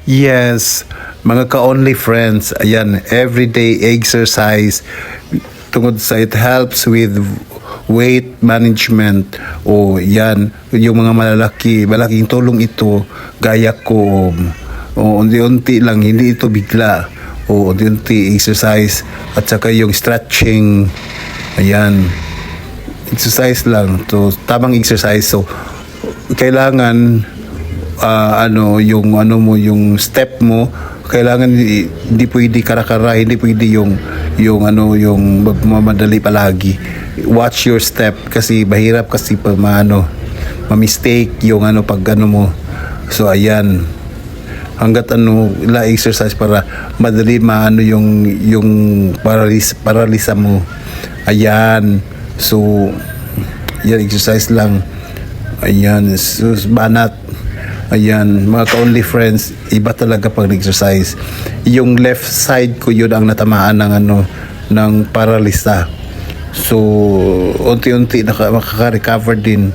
Yes, mga ka-only friends, ayan, everyday exercise tungod sa it helps with weight management. O yan, yung mga malaking tulong ito, gaya ko, unti-unti lang, hindi ito bigla. O unti-unti exercise at saka yung stretching, ayan, exercise lang. So, tamang exercise. So, kailangan yung yung step mo, kailangan hindi pwede kara-kara, hindi pwede yung magmamadali palagi. Watch your step kasi mahirap kasi pa ma-mistake yung pag mo. So ayan, hangga't la exercise para madali yung paralisa mo. Ayan. So yan, exercise lang. Ayan, sus banat. Ayan, mga ka-only friends, iba talaga pag exercise. Yung left side ko yun ang natamaan ng paralisa. So, unti-unti makaka-recover din.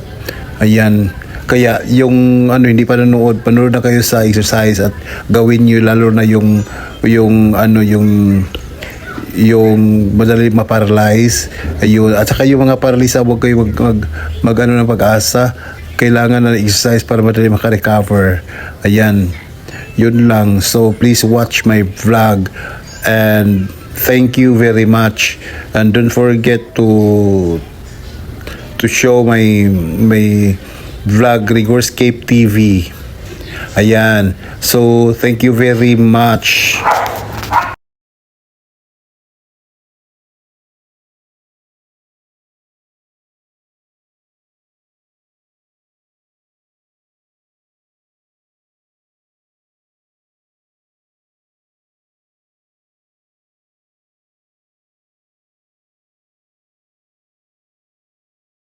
Ayan. Kaya yung hindi pa panood na kayo sa exercise at gawin niyo, lalo na yung madali ma-paralyze. Ayun. At saka yung mga paralisa, huwag kayo mag ng pag-asa. Kailangan na exercise para madali maka-recover. Ayan. Yun lang. So, please watch my vlog. And thank you very much. And don't forget to show my vlog, Rigorscape TV. Ayan. So, thank you very much.